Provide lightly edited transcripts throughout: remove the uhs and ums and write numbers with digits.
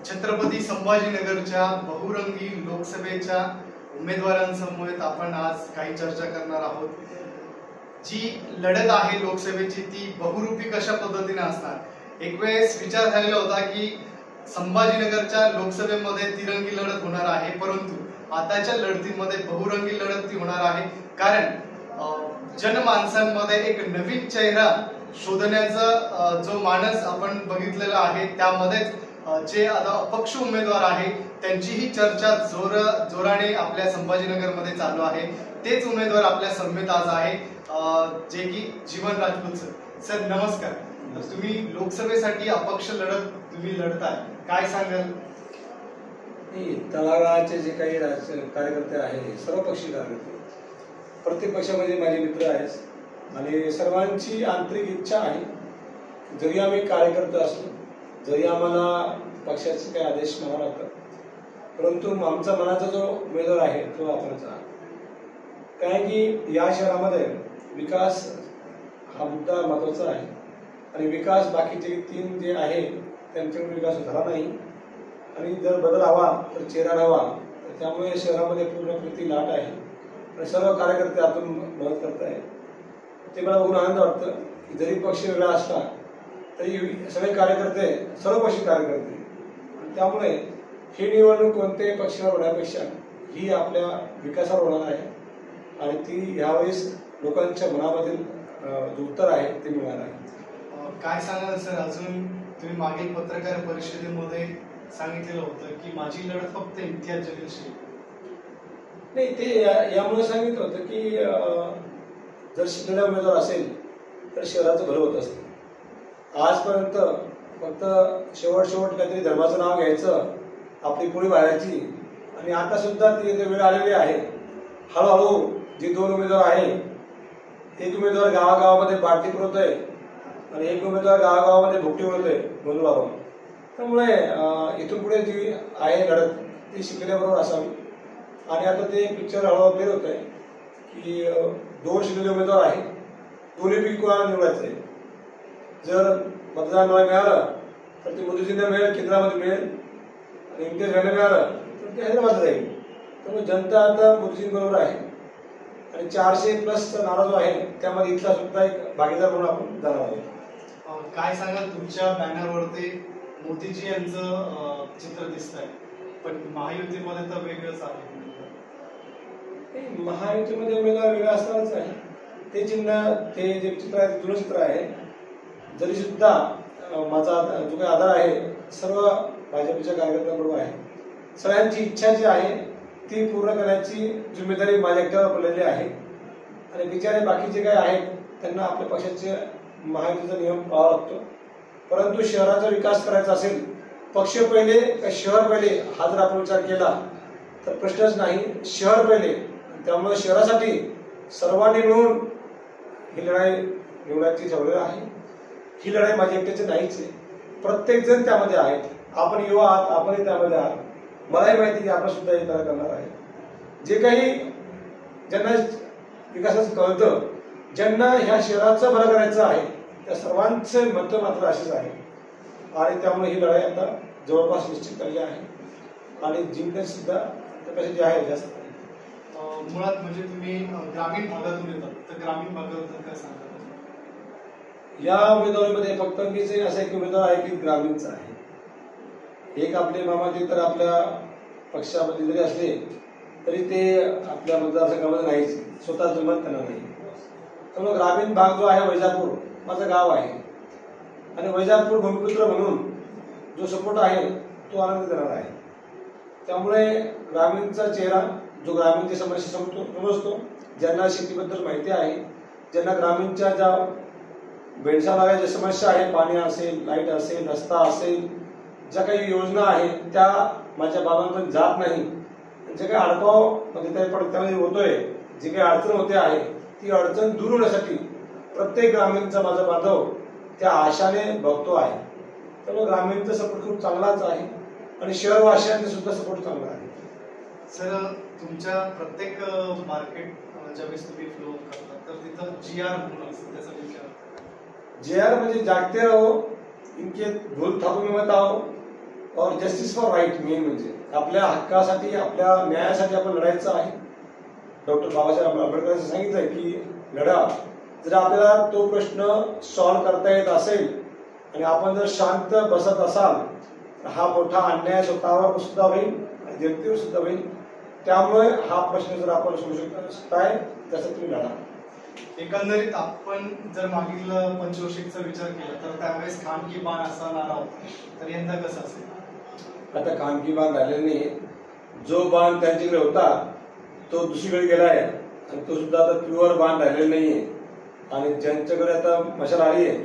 छत्रपती संभाजीनगरच्या बहुरंगी लोकसभेच्या उमेदवारांसमवेत आपण आज काही चर्चा करणार आहोत। जी लढत आहे लोकसभेची ती बहुरूपी कशा पद्धतीने असणार। एक वेळेस विचार झालेला होता की संभाजीनगरच्या लोकसभेमध्ये तिरंगी लढत होणार आहे, परंतु आताच्या लढतीमध्ये बहुरंगी लढत होणार आहे। कारण जनमानसांमध्ये एक नवीन चेहरा शोधण्याचा जो मानस आपण बघितलेला आहे, त्यामध्येच जे आता अपक्ष उमेदवार आहे त्यांचीही चर्चा जोराने आपल्या संभाजीनगरमध्ये चालू आहे। तेच उमेदवार आपल्या समवेत आज आहे, जे की जीवन राजपूत सर। नमस्कार। तुम्ही लोकसभेसाठी अपक्ष लढत तुम्ही लढताय, काय सांगाल? तळागाळाचे जे काही कार्यकर्ते आहेत, सर्व पक्षी कार्यकर्ते, प्रत्येक पक्षामध्ये माझे मित्र आहेत आणि सर्वांची आंतरिक इच्छा आहे, जरी आम्ही कार्यकर्ते असलो, जरी आम्हाला पक्षाचे काही आदेश मानावे लागतात, परंतु आमचा मनाचा जो उमेदवार आहे तो आपणच आहे। कारण की या शहरामध्ये विकास हा मुद्दा महत्त्वाचा आहे आणि विकास बाकीचे तीन जे आहे त्यांच्याकडून विकास झाला नाही आणि जर बदल हवा तर चेहरा हवा, तर त्यामुळे शहरामध्ये पूर्णपणे लाट आहे आणि सर्व कार्यकर्ते आतून मदत करत आहेत। ते मला बघून आनंद वाटतं की जरी पक्ष वेगळा असला तरी सगळे कार्यकर्ते सर्वपक्षी कार्यकर्ते, त्यामुळे ही निवडणूक कोणत्याही पक्षावर होण्यापेक्षा ही आपल्या विकासावर होणार आहे आणि ती यावेळेस लोकांच्या मनामधील जो उत्तर आहे ते मिळणार आहे। काय सांगाल सर? अजून तुम्ही मागील पत्रकार परिषदेमध्ये सांगितलेलं होतं की माझी लढत फक्त इम्तियाज जलीलशी नाही, ते यामुळे सांगितलं होतं की जर शिकलेला उमेदवार असेल तर शहराचं भलं होत असतं। आजपर्यंत फक्त शेवट काहीतरी धर्माचं नाव घ्यायचं, आपली पोळी भाजायची आणि आता सुद्धा ती वेळ आलेली आहे। हळूहळू जे दोन उमेदवार आहे, एक उमेदवार गावागावामध्ये बाटली पुरवतोय आणि एक उमेदवार गावागावामध्ये भुकटी उडवतोय बंधुभाव। त्यामुळे इथून पुढे जी आहे लढत ती शिकल्याबरोबर असावी आणि आता ते पिक्चर हळूहळू क्लिअर होत आहे की दोन शिकलेले उमेदवार आहेत, दोन्हीपैकी कोणाला निवडायचं आहे। जर मतदान मिळालं तर ते मोदीजींना मिळेल, केंद्रामध्ये मिळेल आणि इम्तियाज व्हायला मिळालं तर ते हैदराबादला जाईल। त्यामुळे जनता आता मोदीजींबरोबर आहे आणि 400+ नारा जो आहे त्यामध्ये इथला सुद्धा एक भागीदार म्हणून आपण जाणार आहोत। काय सांगाल? तुमच्या बॅनरवरती मोदीजी यांचं चित्र दिसतंय, पण महायुतीमध्ये तर वेगळंच आहे। महायुतीमध्ये उमेदवार वेगळा असणारच आहे, ते चिन्ह ते जे चित्र आहे ते जुनं चित्र आहे। जरी सुद्धा माझा जो काही आधार आहे सर्व भाजपच्या कार्यकर्त्यांबरोबर आहे, सगळ्यांची इच्छा जी आहे ती पूर्ण करण्याची जिम्मेदारी माझ्या एकट्यावर पडलेली आहे आणि बिचारे बाकीचे काय आहेत त्यांना आपल्या पक्षाचे महायुतीचा नियम पाहावा लागतो। परंतु शहराचा विकास करायचा असेल, पक्ष पहिले का शहर पहिले हा जर आपण विचार केला तर प्रश्नच नाही, शहर पहिले। त्यामुळे शहरासाठी सर्वांनी मिळून ही लढाई निवडायची ठरवलेली आहे। ही लढाई माझी एकट्याची नाहीच आहे, प्रत्येक जण त्यामध्ये आहेत। आपण युवा आहात, आपणही त्यामध्ये आहात, मलाही माहिती की आपण सुद्धा हे करणार आहे। जे काही ज्यांना विकासाचं कळतं, ज्यांना ह्या शहराचं भलं करायचं आहे, त्या सर्वांचे मत मात्र असेच आहे आणि त्यामुळे ही लढाई आता जवळपास निश्चित झाली आहे आणि जिंकण्याची सुद्धा कशाची आहे जास्त आहे। मुळात म्हणजे तुम्ही ग्रामीण भागातून येतात, तर ग्रामीण भागाबद्दल काय सांगाल? या उमेदवारीमध्ये फक्त मीच असा एक उमेदवार आहे की ग्रामीणचा आहे। एक आपले मामाजी तर आपल्या पक्षामध्ये जरी असले तरी ते आपल्या मतदारसंघामध्ये नाहीच, स्वतः जन्मत करणार नाही। त्यामुळे ग्रामीण भाग जो आहे, वैजापूर माझं गाव आहे आणि वैजापूर भूमिपुत्र म्हणून जो सपोर्ट आहे तो आनंद देणार आहे। त्यामुळे ग्रामीणचा चेहरा जो ग्रामीणची समस्या समजतो, ज्यांना शेतीबद्दल माहिती आहे, ज्यांना ग्रामीणच्या ज्या भेडसावणाऱ्या ज्या समस्या आहे, पाणी असेल, लाईट असेल, रस्ता असेल, ज्या काही योजना आहेत त्या माझ्या बाबांपर्यंत जात नाही, जे काही अडकाव त्यामध्ये होतोय, जी काही अडचण होते आहे ती अडचण दूर होण्यासाठी प्रत्येक ग्रामीणचा माझा बांधव त्या आशाने बघतो आहे। त्यामुळे ग्रामीणचा सपोर्ट खूप चांगलाच आहे आणि शहरवासियांचा सुद्धा सपोर्ट चांगला आहे। सर, तुमच्या प्रत्येक मार्केट ज्यावेळेस तुम्ही फ्लो करता तर तिथं GR म्हणून असतं, त्याचा विचार GR म्हणजे जागते रहो, इनके धूल थापू में मत आओ, और जस्टिस फॉर राईट मेन म्हणजे आपल्या हक्कासाठी आपल्या न्यायासाठी आपण लढायचं आहे. डॉक्टर बाबासाहेब आंबेडकरांनी सांगितलंय की लढा. जर आपल्याला तो प्रश्न सॉल्व्ह करता येत असेल आणि आपण जर शांत बसत असाल तर हा मोठा अन्याय स्वतःवर सुद्धा होईल आणि जनतेवर सुद्धा होईल. त्यामुळे हा प्रश्न जर आपण सोडू शकताय तसं तुम्ही लढा. एकंदरीत आपण जर मागील पंचवार्षिकचा विचार केला तर त्यावेळेस खानगी बाण असा नारा होता, तर यंदा कसं असेल? आता खानगी बाण राहिलेला नाही. जो बाण त्यांच्याकडे होता तो दुसरीकडे गेलाय आणि तो सुद्धा आता प्युअर बाण राहिलेला नाहीये. आणि ज्यांच्याकडे आता मशाल आली आहे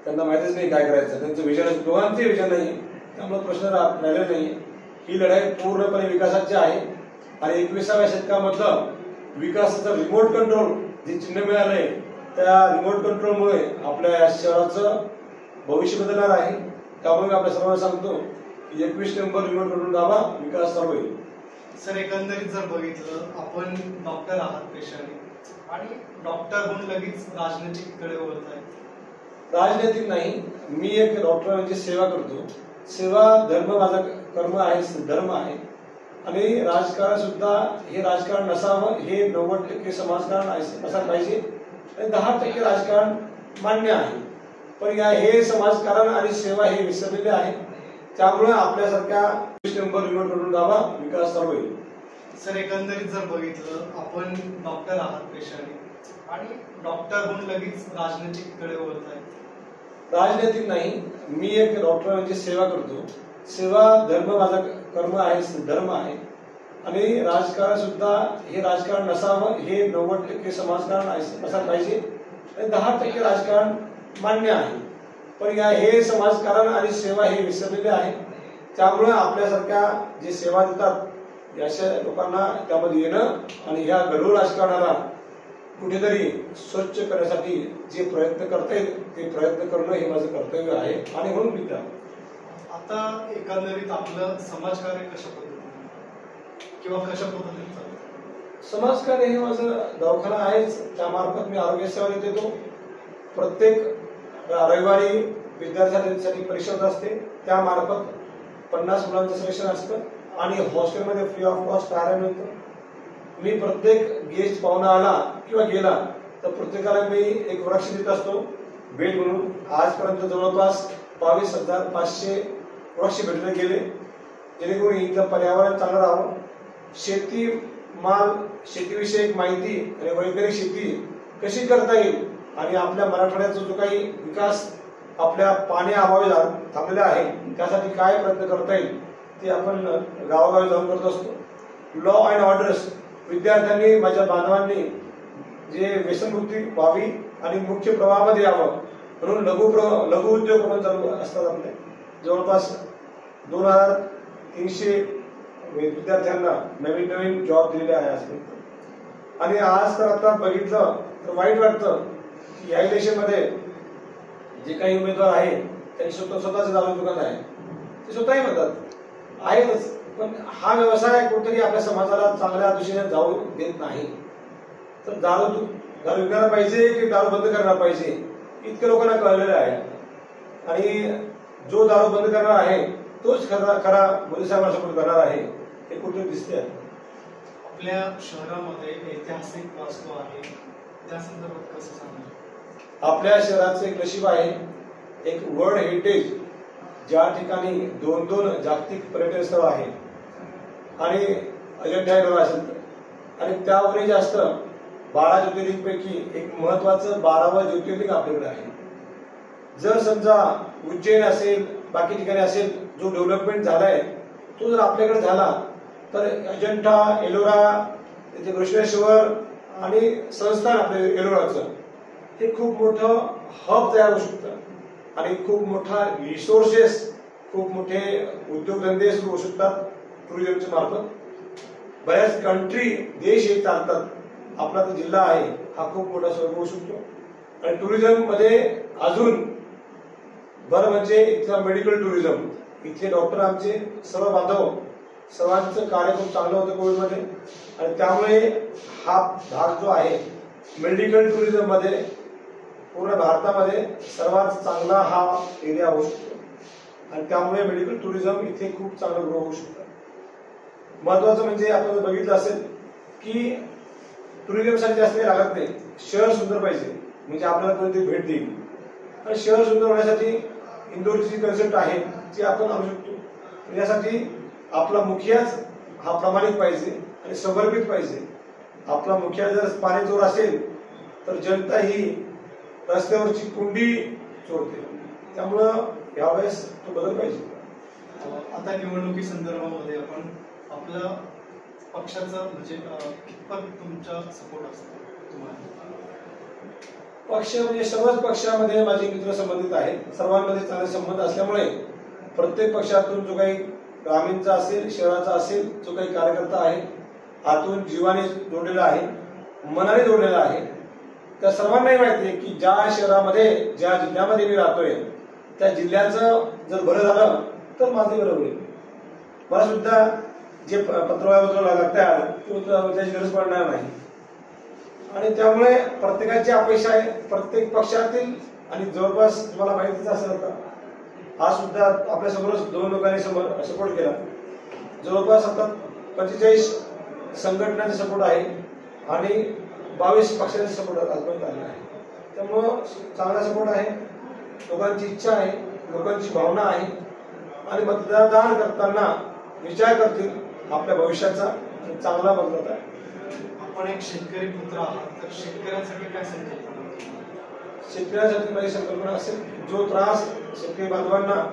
त्यांना माहितीच नाही काय करायचं. त्यांचं विजन दोघांचे विजन नाही, त्यामुळे प्रश्न राहिलेला नाही. ही लढाई पूर्णपणे विकासाची आहे आणि 21व्या शतकामधलं विकासाचं रिमोट कंट्रोल जे चिन्ह मिळालंय त्या रिमोट कंट्रोलमुळे आपल्या या शहराचं भविष्य बदलणार आहे. त्यामुळे मी आपल्या सर्वांना सांगतो की 21 नंबर रिमोट कंट्रोल दाबा, विकास चालू होईल. सर, एकंदरीत जर बघितलं आपण डॉक्टर आहात पेशाने आणि डॉक्टर होऊन लगेच राजनैतिककडे वळताय. राजनैतिक नाही, मी एक डॉक्टर म्हणजे सेवा करतो. सेवा धर्म माझा कर्म आहे, धर्म आहे. आणि राजकारण सुद्धा हे राजकारण नसावं, हे 90% समाजकारण असायला पाहिजे आणि 10% राजकारण मान्य आहे. पण हे समाजकारण आणि सेवा हे विसरलेले आहे. त्यामुळे आपल्यासारख्या 20 नंबर रिमोट कंट्रोल दाबा, विकास चालू होईल. सर, एकंदरीत जर बघितलं आपण डॉक्टर आहात पेशाने आणि डॉक्टर होऊन लगेच राजनैतिककडे वळताय. राजनैतिक नाही, मी एक डॉक्टर म्हणजे सेवा करतो. सेवा धर्म माझा कर्म आहे, धर्म आहे. आणि राजकारण सुद्धा हे राजकारण नसावं, हे 90% समाजकारण असायला पाहिजे आणि 10% राजकारण मान्य आहे. पण हे समाजकारण आणि सेवा हे विसरलेले आहे. त्यामुळे आपल्यासारख्या जे सेवा देतात अशा लोकांना त्यामध्ये येणं आणि ह्या गढूळ राजकारणाला कुठेतरी स्वच्छ करण्यासाठी जे प्रयत्न करता येईल ते प्रयत्न करणं हे माझं कर्तव्य आहे आणि म्हणून मी आता एकंदरीत आपलं समाजकार्य कशा पद्धतीने किंवा कशा पद्धतीने चालतं? समाजकार्य हे माझं दवाखाना आहेच, त्यामार्फत मी आरोग्य सेवा देतो. प्रत्येक रविवारी विद्यार्थ्यांसाठी परीक्षा होत असते, त्यामार्फत 50 मुलांचं सिलेक्शन असतं आणि हॉस्टेलमध्ये फ्री ऑफ कॉस्ट राहायला मिळतं. मी प्रत्येक गेस्ट पाहुणा आला किंवा गेला तर प्रत्येकाला मी एक वृक्ष देत असतो भेट म्हणून. आजपर्यंत जवळपास 22,500 वृक्ष भेटले गेले, जेणेकरून इथलं पर्यावरण चांगलं राहावं. शेती माल, शेतीविषयक माहिती आणि वैज्ञानिक शेती कशी करता येईल आणि आपल्या मराठवाड्याचा जो काही विकास आपल्या पाण्याअभावी थांबलेला आहे त्यासाठी काय प्रयत्न करता येईल ते आपण गावागावी जाऊन करत असतो. लॉ अँड ऑर्डर्स, विद्यार्थ्यांनी माझ्या बांधवांनी जे व्यसनमुक्ती व्हावी आणि मुख्य प्रवाहामध्ये यावं म्हणून लघु उद्योग पण चालू असतात. आपले जवळपास 2,300 विद्यार्थ्यांना नवीन जॉब दिलेले आहे आजपर्यंत. आणि आज तर आता बघितलं तर वाईट वाटतं की या इलेक्शनमध्ये जे काही उमेदवार आहे त्यांनी स्वतःच दारू दुकान आहे, ते स्वतःही म्हणतात आहेच. पण हा व्यवसाय कुठेतरी आपल्या समाजाला चांगल्या दिशेने जाऊ देत नाही. तर दारू विकणार पाहिजे की दारू बंद करणार पाहिजे इतक्या लोकांना कळलेलं आहे. आणि जो दारू बंद करणार आहे तोच खरा मोदी साहेबांना सपोर्ट करणार आहे हे कुठे दिसते. आपल्या शहरामध्ये ऐतिहासिक वास्तू आहे, त्या संदर्भात कसं सांगणार? आपल्या शहराचं एक नशीब आहे, एक वर्ल्ड हेरिटेज ज्या ठिकाणी 2 जागतिक पर्यटन स्थळ आहे आणि अजिंठा एलोरा असेल आणि त्यावरही जास्त 12 ज्योतिर्लिंगपैकी एक महत्वाचं 12वं ज्योतिर्लिंग आपल्याकडे आहे. जर समजा उज्जैन असेल, बाकी ठिकाणी असेल, जो डेव्हलपमेंट झालाय तो जर आपल्याकडे झाला तर अजिंठा एलोरा, तिथे बृहस्पतीश्वर आणि संस्थान आपल्या एलोराचं हे खूप मोठं हब तयार होऊ शकतं आणि खूप मोठा रिसोर्सेस, खूप मोठे उद्योगधंदे सुरू होऊ शकतात टुरिझमच्या मार्फत. बऱ्याच कंट्री, देश हे चालतात. आपला जो जिल्हा आहे हा खूप मोठा स्वरूप होऊ शकतो. आणि टुरिझम मध्ये अजून बरं म्हणजे इथला मेडिकल टुरिझम, इथले डॉक्टर आमचे सर्व बांधव, सर्वांचं कार्य खूप चांगलं होतं कोविडमध्ये आणि त्यामुळे हा भाग जो आहे मेडिकल टुरिझम मध्ये पूर्ण भारतामध्ये सर्वात चांगला हा एरिया होऊ शकतो. आणि त्यामुळे मेडिकल टुरिझम इथे खूप चांगलं ग्रो होऊ शकतं. महत्वाचं म्हणजे आपण बघितलं असेल की टुरिझमसाठी जास्त लागत नाही, शहर सुंदर पाहिजे म्हणजे आपल्याला कोणती भेट देईल. आणि शहर सुंदर होण्यासाठी इंदोरची जी कन्सेप्ट आहे ती आपण आणू शकतो. यासाठी आपला मुखियाच हा प्रामाणिक पाहिजे आणि समर्पित पाहिजे. आपला मुखिया जर पाणी चोर असेल तर जनता ही रस्त्यावरची कुंडी चोरते. त्यामुळं यावेळेस तो बदल पाहिजे. आता निवडणुकी संदर्भामध्ये आपण आपल्या पक्षाचं म्हणजे कितपत तुमचा सपोर्ट असतो तुम्हाला? पक्ष म्हणजे सर्वच पक्षामध्ये माझे मित्र संबंधित आहेत. सर्वांमध्ये चांगले संबंध असल्यामुळे प्रत्येक पक्षातून जो काही ग्रामीणचा असेल, शहराचा असेल, जो काही कार्यकर्ता आहे आतून जीवाने जोडलेला आहे, मनाने जोडलेला आहे, त्या सर्वांनाही माहिती आहे की ज्या शहरामध्ये ज्या जिल्ह्यामध्ये मी राहतोय त्या जिल्ह्याचं जर बरं झालं तर माझे बरं होईल. मला सुद्धा जे पत्रव्यवहार लागतात त्याची गरज पडणार नाही. आणि त्यामुळे प्रत्येकाची अपेक्षा आहे प्रत्येक पक्षातील. आणि जवळपास तुम्हाला माहितीच असेल आता आज सुद्धा आपल्या समोरच 2 लोकांनी सपोर्ट केला. जवळपास आता 45 संघटनांचा सपोर्ट आहे आणि 22 पक्षांचा सपोर्ट आजपर्यंत आलेला आहे. त्यामुळं चांगला सपोर्ट आहे, लोकांची इच्छा आहे, लोकांची भावना आहे आणि मतदान करताना विचार करतील आपल्या भविष्याचा आणि चांगला बदलत आहे. आपण एक शेतकरी पुत्र आहात तर शेतकऱ्यांसाठी काय संकल्पना? शेतकऱ्यांसाठी माझी संकल्पना असेल जो त्रास शेतकरी बांधवांना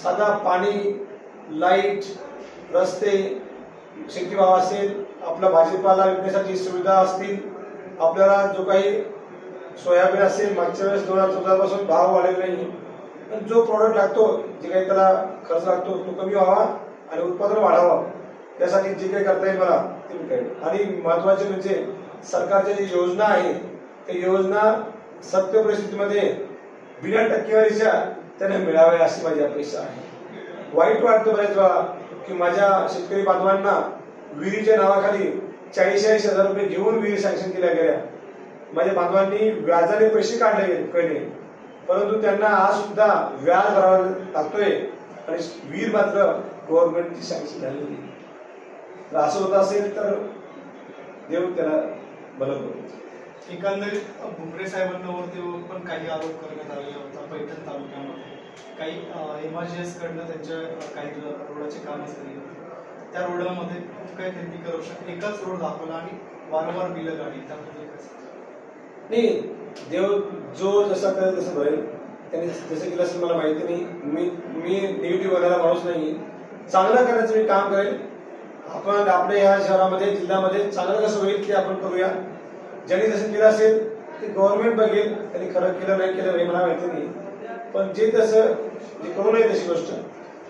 साधा पाणी, लाईट, रस्ते, शेतीभाव असेल, आपला भाजीपाला विकण्यासाठी सुविधा असतील, आपल्याला जो काही सोयाबीन असेल मागच्या वेळेस 2014 पासून भाव वाढलेला नाही, पण जो प्रोडक्ट लागतो जे काही त्याला खर्च लागतो तो कमी व्हावा आणि उत्पादन वाढावं त्यासाठी जे काही करता येईल मला ते मी करेन. आणि महत्वाचे म्हणजे सरकारच्या जी योजना आहे त्या योजना सत्य परिस्थितीमध्ये बिना टक्केवारीच्या त्यांना मिळाव्या अशी माझी अपेक्षा आहे. वाईट वाटतं बऱ्याच वेळा की माझ्या शेतकरी बांधवांना विहिरीच्या नावाखाली 40-40 हजार रुपये घेऊन विहीर सँक्शन केल्या गेल्या. माझ्या बांधवांनी व्याजाने पैसे काढले गेले परंतु त्यांना आज सुद्धा व्याज भरावा लागतोय आणि विहीर मात्र गव्हर्नमेंटची सँक्शन झालेली नाही. असं होत असेल तर देव त्याला भलं करू. एकंदरीत भुमरे साहेबांवरती पण काही आरोप करण्यात आलेले होता. पैठण तालुक्यामध्ये काही MRGS कडनं त्यांच्या काही रोडाची कामं झाली होती. त्या रोडामध्ये काय त्यांनी करप्शन एकच रोड दाखवला आणि वारंवार बिलं काढली. त्याबद्दल नाही, देव जो जसा करेल तसं भरेल. त्यांनी जसं केलं असेल मला माहिती नाही. मी निगेटिव्ह बघायला माणूस नाही. चांगलं करायचं मी काम करेल. आपण आपल्या ह्या शहरामध्ये जिल्ह्यामध्ये चांगलं कसं होईल ते आपण करूया. ज्यांनी जसं केलं असेल ते गव्हर्नमेंट बघेल. त्यांनी खरं केलं नाही केलं हे मला माहिती नाही. पण जे तसं जे करू नये तशी गोष्ट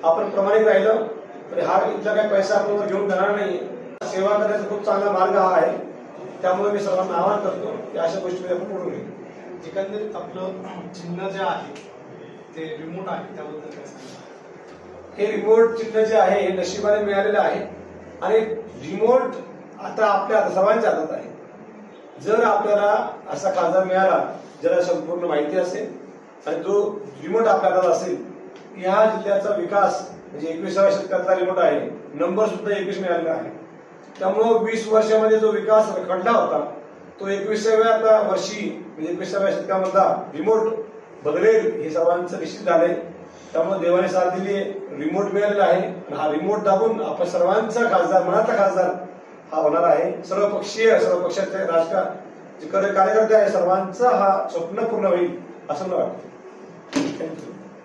आपण प्रमाणित राहिलं तर हा इथला काही पैसा आपण घेऊन जाणार नाही. सेवा करण्याचा खूप चांगला मार्ग हा आहे. त्यामुळे मी सर्वांना आवाहन करतो की अशा गोष्टी आपण पुढे घेऊ. एकंदरीत आपलं चिन्ह जे आहे ते रिमोट आहे त्याबद्दल काय सांगा? हे रिमोट चिन्ह जे आहे हे नशिबाने मिळालेलं आहे आणि रिमोट आता आपल्या सर्वांच्या हातात आहे. जर आपल्याला असा खासदार मिळाला ज्याला संपूर्ण माहिती असेल आणि जो रिमोट आपल्या हातात असेल, या जिल्ह्याचा विकास म्हणजे 21व्या शतकातला रिमोट आहे. नंबर सुद्धा 21 मिळालेला आहे. त्यामुळं 20 वर्षामध्ये जो विकास रखडला होता तो 21व्या वर्षी म्हणजे 21व्या शतकामधला रिमोट बदलेल हे सर्वांचं निश्चित झालंय. त्यामुळे देवाने साथ दिली आहे, रिमोट मिळालेला आहे आणि हा रिमोट दाबून आपण सर्वांचा खासदार मनातला खासदार हा होणार आहे. सर्व पक्षीय सर्व पक्षाचे राजकारण जे कार्यकर्ते आहे सर्वांचा हा स्वप्न पूर्ण होईल असं मला वाटतं.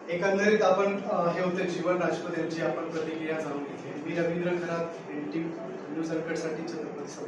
एकंदरीत आपण हे होते जीवन राजपत यांची आपण प्रतिक्रिया जाणून घेतली. मी रवींद्र खरात, NTV न्यूज अंकटसाठी छत्रपती.